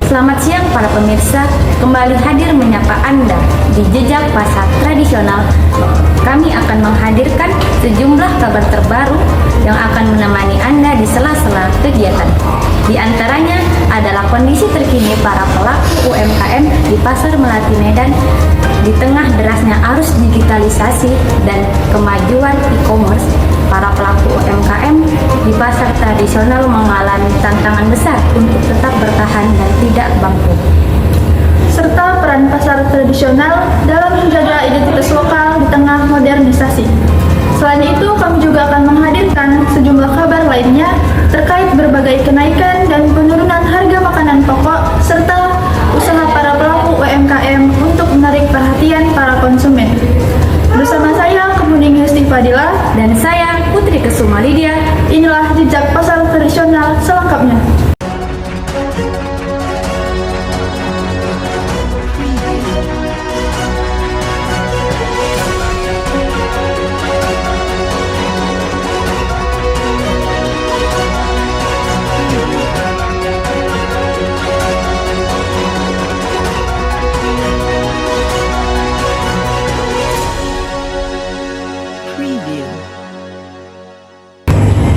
Selamat siang para pemirsa, kembali hadir menyapa Anda di Jejak Pasar Tradisional. Kami akan menghadirkan sejumlah kabar terbaru yang akan menemani Anda di sela-sela kegiatan. Di antaranya adalah kondisi terkini para pelaku UMKM di Pasar Melati Medan di tengah derasnya arus digitalisasi dan kemajuan e-commerce. Para pelaku UMKM di pasar tradisional mengalami tantangan besar untuk tetap bertahan dan tidak bangkrut. Serta peran pasar tradisional dalam menjaga identitas lokal di tengah modernisasi. Selain itu, kami juga akan menghadirkan sejumlah kabar lainnya terkait berbagai kenaikan dan penurunan harga makanan pokok serta usaha para pelaku UMKM untuk menarik perhatian para konsumen. Bersama saya, Kemuning Yusti Fadila, Dan saya, Putri Kesuma Lydia. inilah Jejak Pasar Tradisional selengkapnya.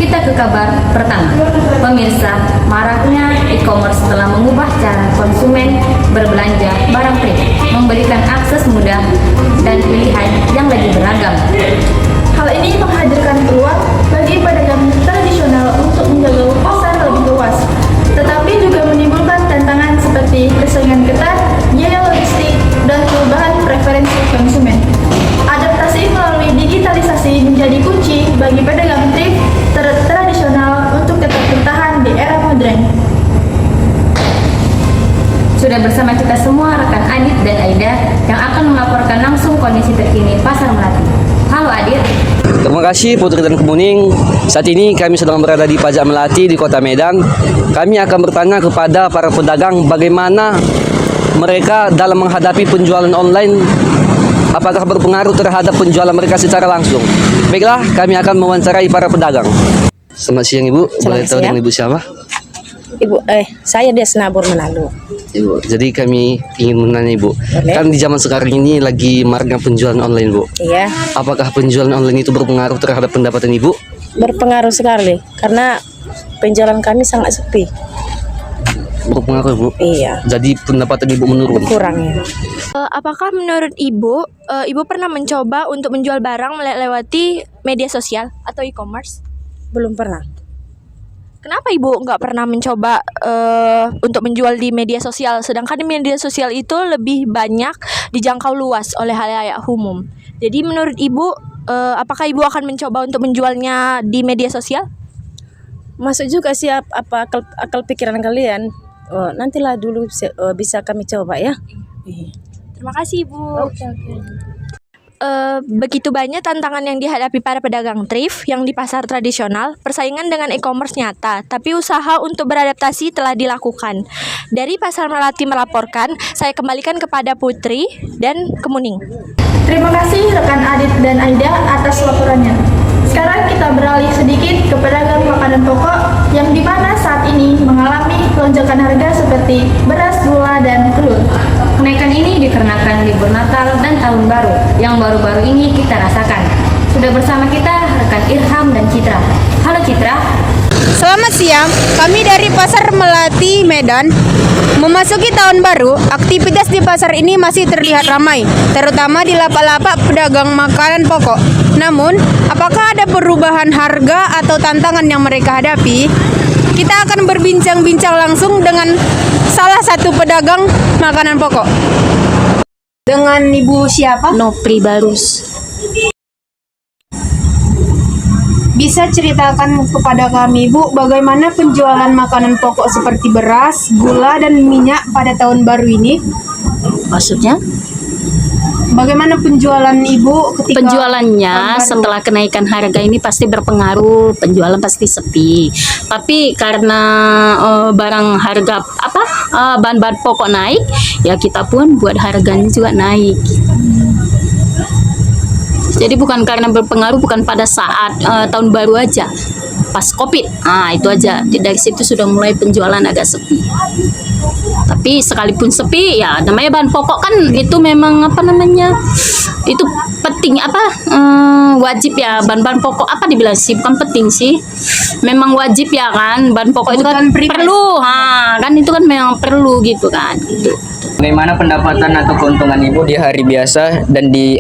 Kita ke kabar pertama. Pemirsa, maraknya e-commerce telah mengubah cara konsumen berbelanja barang print, memberikan akses mudah dan pilihan yang lebih beragam. Hal ini menghadirkan peluang bagi pedagang tradisional untuk menjaga pasar lebih luas, tetapi juga menimbulkan tantangan seperti persaingan ketat, biaya logistik, dan perubahan preferensi konsumen. Adaptasi melalui digitalisasi menjadi kunci bagi pedagang thrift tradisional untuk tetap bertahan di era modern. Sudah bersama kita semua rekan Adit dan Aida yang akan melaporkan langsung kondisi terkini Pasar Melati. Halo Adit. Terima kasih Putri dan Kemuning. Saat ini kami sedang berada di Pajak Melati di Kota Medan. Kami akan bertanya kepada para pedagang bagaimana mereka dalam menghadapi penjualan online. Apakah berpengaruh terhadap penjualan mereka secara langsung? Baiklah, kami akan mewawancarai para pedagang. Selamat siang Ibu. Boleh tahu dengan Ibu siapa? Saya Desna Burmanalu. Ibu, jadi kami ingin menanya Ibu. Boleh. Kan di zaman sekarang ini lagi maraknya penjualan online Bu. Iya, Apakah penjualan online itu berpengaruh terhadap pendapatan Ibu? berpengaruh sekali karena penjualan kami sangat sepi. Berpengaruh Bu. Iya, Jadi pendapatan Ibu menurun. kurang ya. Apakah menurut Ibu pernah mencoba untuk menjual barang melewati media sosial atau e-commerce? Belum pernah. Kenapa Ibu nggak pernah mencoba untuk menjual di media sosial? Sedangkan di media sosial itu lebih banyak dijangkau luas oleh halayak umum. Jadi menurut Ibu, apakah Ibu akan mencoba untuk menjualnya di media sosial? Masuk juga sih apa akal pikiran kalian. Nantilah dulu bisa kami coba ya. Iya. Terima kasih Ibu. Oke. Begitu banyak tantangan yang dihadapi para pedagang thrift yang di pasar tradisional, persaingan dengan e-commerce nyata, tapi usaha untuk beradaptasi telah dilakukan. Dari Pasar Melati melaporkan, saya kembalikan kepada Putri dan Kemuning. Terima kasih rekan Adit dan Aida atas laporannya. Sekarang kita beralih sedikit ke pedagang makanan pokok yang di mana saat ini mengalami lonjakan harga seperti beras, gula, dan telur. Kenaikan ini dikarenakan libur Natal dan Tahun Baru yang baru-baru ini kita rasakan. Sudah bersama kita rekan Irham dan Citra. Halo Citra. Selamat siang, kami dari Pasar Melati Medan. Memasuki tahun baru, aktivitas di pasar ini masih terlihat ramai, terutama di lapak-lapak pedagang makanan pokok. Namun, apakah ada perubahan harga atau tantangan yang mereka hadapi? Kita akan berbincang-bincang langsung dengan salah satu pedagang makanan pokok. Dengan Ibu siapa? Nopri Barus. Bisa ceritakan kepada kami, Bu, bagaimana penjualan makanan pokok seperti beras, gula, dan minyak pada tahun baru ini? Maksudnya? Bagaimana penjualan Ibu ketika Penjualannya tahun baru? setelah kenaikan harga ini pasti berpengaruh, penjualan pasti sepi. Tapi karena barang harga bahan-bahan pokok naik, ya kita pun buat harganya juga naik. Jadi bukan karena berpengaruh, bukan pada saat tahun baru aja. pas Covid. Nah, itu aja. Dari situ sudah mulai penjualan agak sepi. Tapi sekalipun sepi, ya namanya bahan pokok kan itu memang apa namanya? Itu penting wajib ya, bahan-bahan pokok apa dibilang sih, bukan penting sih. Memang wajib ya kan, bahan pokok itu kan perlu. Kan itu kan memang perlu gitu kan. Gitu. Bagaimana pendapatan atau keuntungan Ibu di hari biasa dan di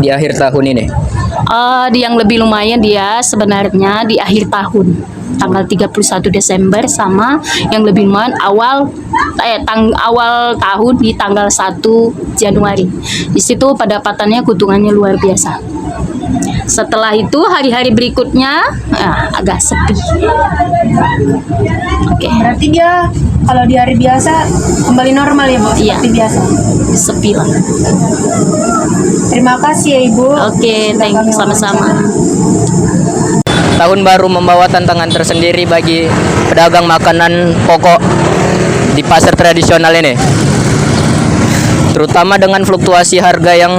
akhir tahun ini? Di yang lebih lumayan dia sebenarnya di akhir tahun tanggal 31 Desember sama yang lebih lumayan awal tahun di tanggal 1 Januari. Di situ pendapatannya keuntungannya luar biasa. Setelah itu hari-hari berikutnya agak sepi. Oke. Berarti dia kalau di hari biasa kembali normal ya, Bu? Iya. Seperti biasa. Sepi lah. Terima kasih ya, Ibu. Oke, thank you, sama-sama. Tahun baru membawa tantangan tersendiri bagi pedagang makanan pokok di pasar tradisional ini. Terutama dengan fluktuasi harga yang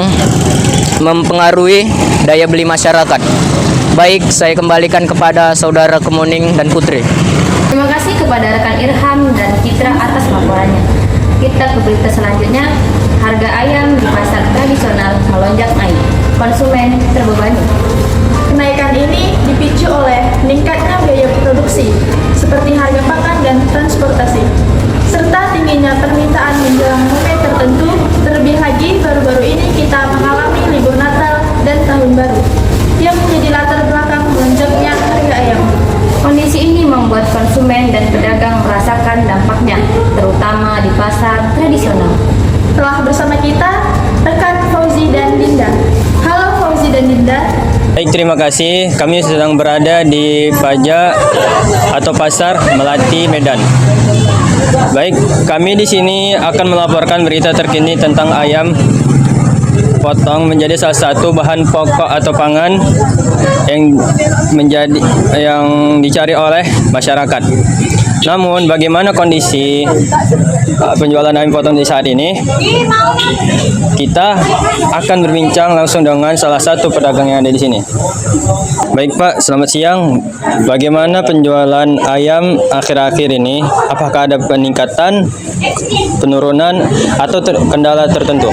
mempengaruhi daya beli masyarakat. Baik, saya kembalikan kepada Saudara Kemuning dan Putri. Terima kasih kepada rekan Irham dan Citra atas laporannya. Kita ke berita selanjutnya. Harga ayam di pasar tradisional melonjak naik. Konsumen terbebani. Kenaikan ini dipicu oleh meningkatnya biaya produksi, seperti harga pakan dan transportasi, serta tingginya permintaan menjelang momen tertentu. Terlebih lagi, baru-baru ini kita mengalami libur Natal dan Tahun Baru, yang menjadi latar belakang melonjaknya harga ayam. Kondisi ini membuat konsumen dan pedagang merasakan dampaknya, terutama di pasar tradisional. Telah bersama kita rekan Fauzi dan Dinda. Halo Fauzi dan Dinda. Baik, terima kasih. Kami sedang berada di Paja atau Pasar Melati, Medan. Baik, kami di sini akan melaporkan berita terkini tentang ayam potong menjadi salah satu bahan pokok atau pangan yang dicari oleh masyarakat. Namun, bagaimana kondisi penjualan ayam potong di saat ini? Kita akan berbincang langsung dengan salah satu pedagang yang ada di sini. Baik Pak, selamat siang. Bagaimana penjualan ayam akhir-akhir ini? Apakah ada peningkatan, penurunan, atau kendala tertentu?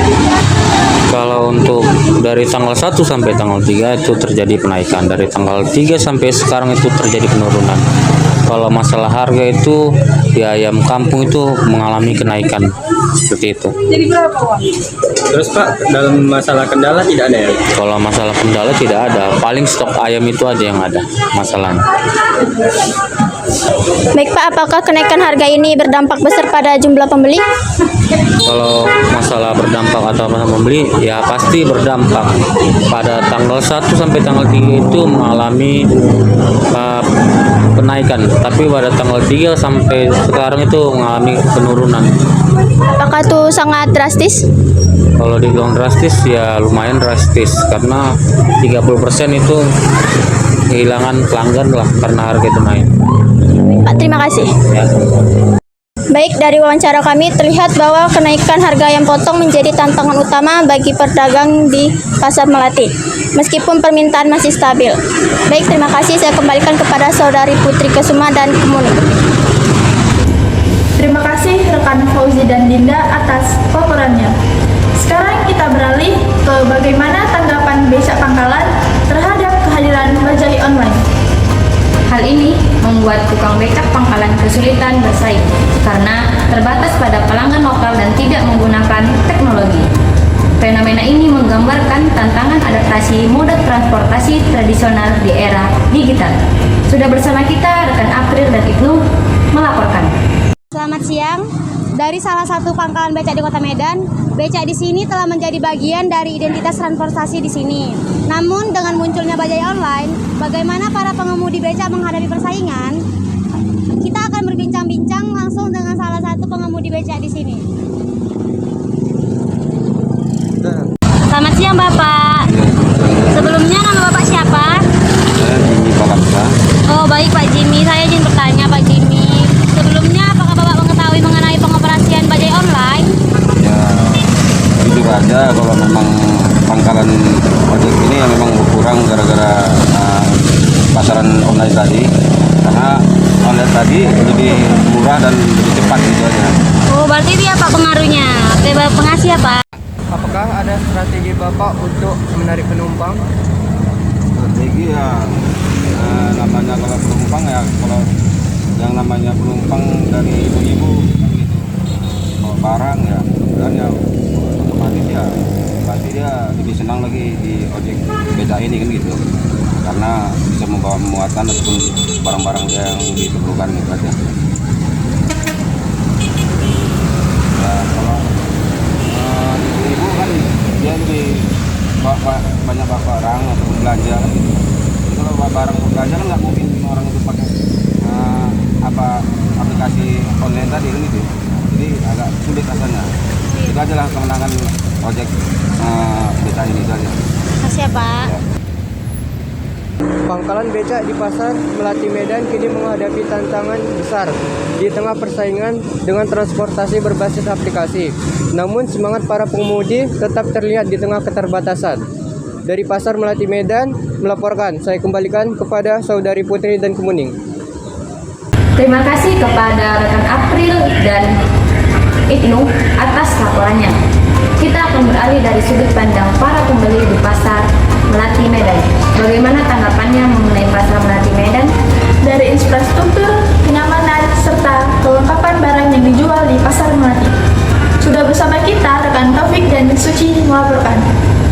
Kalau untuk dari tanggal 1 sampai tanggal 3 itu terjadi penaikan. Dari tanggal 3 sampai sekarang itu terjadi penurunan. Kalau masalah harga itu di ayam kampung itu mengalami kenaikan seperti itu. Jadi berapa, Wak? Terus Pak, dalam masalah kendala tidak ada ya? Kalau masalah kendala tidak ada. Paling stok ayam itu aja yang ada masalahnya. Baik Pak, apakah kenaikan harga ini berdampak besar pada jumlah pembeli? Kalau masalah berdampak atau pembeli, ya pasti berdampak. Pada tanggal 1 sampai tanggal 3 itu mengalami penaikan, tapi pada tanggal 3 sampai sekarang itu mengalami penurunan. Apakah itu sangat drastis? Kalau dibilang drastis ya lumayan drastis, karena 30% itu kehilangan pelanggan lah karena harga itu naik. Pak, terima kasih. Ya. Baik, dari wawancara kami terlihat bahwa kenaikan harga ayam potong menjadi tantangan utama bagi pedagang di Pasar Melati, meskipun permintaan masih stabil. Baik, terima kasih. Saya kembalikan kepada Saudari Putri Kesuma dan Kemuning. Terima kasih rekan Fauzi dan Dinda atas laporannya. Sekarang kita beralih ke bagaimana tanggapan becak pangkalan terhadap kehadiran bajai online. Hal ini membuat tukang becak pangkalan kesulitan bersaing karena terbatas pada pelanggan lokal dan tidak menggunakan teknologi. Fenomena ini menggambarkan tantangan adaptasi moda transportasi tradisional di era digital. Sudah bersama kita rekan April dan Ibnu melaporkan. Selamat siang. Dari salah satu pangkalan becak di Kota Medan, becak di sini telah menjadi bagian dari identitas transportasi di sini. Namun dengan munculnya bajai online, bagaimana para pengemudi becak menghadapi persaingan? Kita akan berbincang-bincang langsung dengan salah satu pengemudi becak di sini. Selamat siang Bapak. Sebelumnya nama Bapak siapa? Jimmy Palangka. Oh baik Pak Jimmy, saya izin bertanya Pak Jimmy. Sebelumnya apakah Bapak mengetahui mengenai pengoperasian bajai online? Ya, jujur aja kalau memang pangkalan ojek ini yang memang berkurang gara-gara pasaran online tadi. Seperti itu ya Pak pengaruhnya. Oke, Bapak pengasih ya Pak. Apakah ada strategi Bapak untuk menarik penumpang? Strategi ya, namanya kalau penumpang ya, kalau yang namanya penumpang dari ibu-ibu kan gitu, kalau barang ya, dan ya otomatis ya, pasti dia lebih senang lagi di ojek beca ini kan gitu, karena bisa membawa muatan ataupun barang-barang yang diperlukan gitu aja. Ya, kalau ibu kan dia lebih banyak barang atau belanja kan gitu. Jadi kalau barang belanja kan nggak mungkin orang itu pakai aplikasi online tadi kan gitu. Jadi agak sulit rasanya. Itu aja lah kemenangan ojek beca ini itu aja. Makasih ya Pak. Ya. Pangkalan becak di Pasar Melati Medan kini menghadapi tantangan besar di tengah persaingan dengan transportasi berbasis aplikasi. Namun semangat para pengemudi tetap terlihat di tengah keterbatasan. Dari Pasar Melati Medan melaporkan, saya kembalikan kepada Saudari Putri dan Kemuning. Terima kasih kepada rekan April dan Ibnu atas laporannya. Kita akan beralih dari sudut pandang para pembeli di Pasar Melati Medan. Bagaimana tanggapannya mengenai Pasar Melati Medan? Dari infrastruktur, kenyamanan, serta kelengkapan barang yang dijual di Pasar Melati. Sudah bersama kita rekan Taufik dan Suci melaporkan.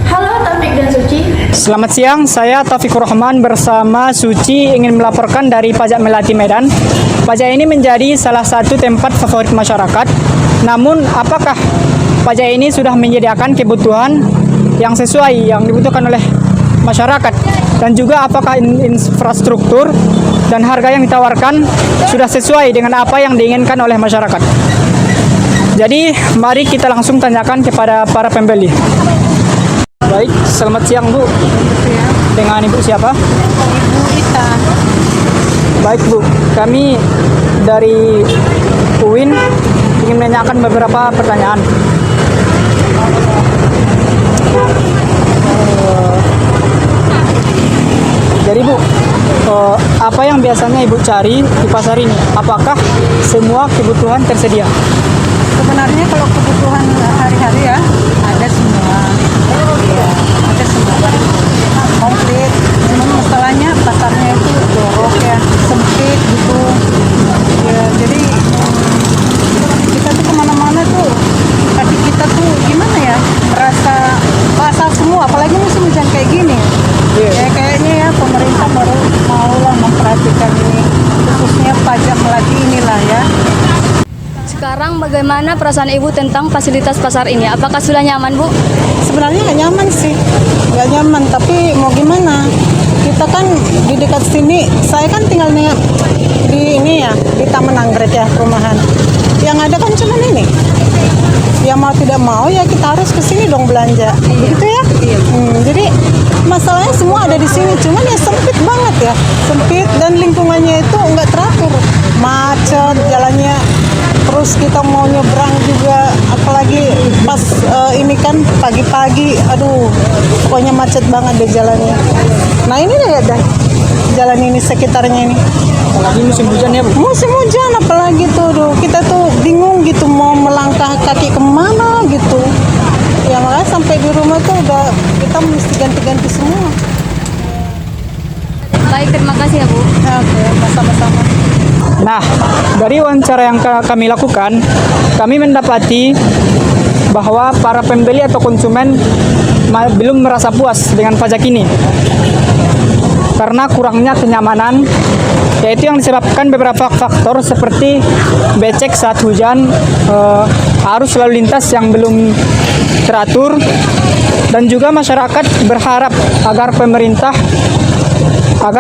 Halo Taufik dan Suci. Selamat siang, saya Taufikur Rahman bersama Suci ingin melaporkan dari Pajak Melati Medan. Pajak ini menjadi salah satu tempat favorit masyarakat. Namun, apakah pajak ini sudah menyediakan kebutuhan yang sesuai yang dibutuhkan oleh masyarakat? Dan juga apakah infrastruktur dan harga yang ditawarkan sudah sesuai dengan apa yang diinginkan oleh masyarakat? Jadi, mari kita langsung tanyakan kepada para pembeli. Baik, selamat siang Bu. Dengan Ibu siapa? Ibu Ita. Baik Bu, kami dari UIN ingin menanyakan beberapa pertanyaan. Jadi Bu, apa yang biasanya Ibu cari di pasar ini? Apakah semua kebutuhan tersedia? Sebenarnya kalau kebutuhan hari-hari ya ada semua. Ya, ada semua komplit. Memang masalahnya pasarnya itu jorok ya, sempit gitu. Ya, jadi kita tuh kemana-mana tuh kaki kita tuh gimana ya, merasa basah semua. Apalagi musim hujan kayak gini. Ya kayaknya ya pemerintah baru mau lah memperhatikan ini, khususnya pajak Melati inilah ya. Sekarang bagaimana perasaan Ibu tentang fasilitas pasar ini? Apakah sudah nyaman, Bu? Sebenarnya nggak nyaman sih, nggak nyaman. Tapi mau gimana? Kita kan di dekat sini. Saya kan tinggal di ini ya, di Taman Anggrek ya, perumahan. Yang ada kan cuma ini. Ya mau tidak mau ya kita harus ke sini dong belanja, begitu ya. Jadi masalahnya semua ada di sini, cuman ya sempit banget ya, sempit dan lingkungannya itu nggak teratur, macet jalannya. Terus kita mau nyebrang juga, apalagi pas ini kan pagi-pagi, aduh, pokoknya macet banget deh jalannya. Nah ini deh jalan ini sekitarnya ini. Apalagi musim hujan ya Bu? Musim hujan apalagi tuh, kita tuh bingung gitu mau melangkah kaki kemana gitu. Ya makanya sampai di rumah tuh udah kita mesti ganti-ganti semua. Baik, terima kasih ya Bu. Oke, sama-sama. Nah, dari wawancara yang kami lakukan, kami mendapati bahwa para pembeli atau konsumen belum merasa puas dengan pajak ini. Karena kurangnya kenyamanan, yaitu yang disebabkan beberapa faktor seperti becek saat hujan, arus lalu lintas yang belum teratur, dan juga masyarakat berharap agar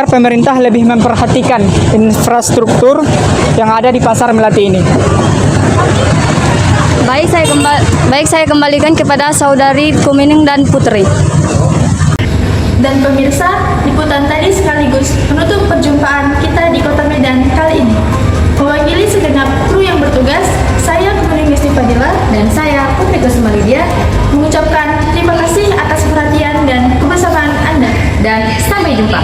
pemerintah lebih memperhatikan infrastruktur yang ada di Pasar Melati ini. Baik, saya kembalikan kepada Saudari Kumining dan Putri. Dan pemirsa, liputan tadi sekaligus menutup perjumpaan kita di Kota Medan kali ini. Mewakili segenap kru yang bertugas, saya Kemuning Gusti Fadila Dan saya Putri Kusumalidia mengucapkan terima kasih atas perhatian dan kebersamaan Anda. dan sampai jumpa.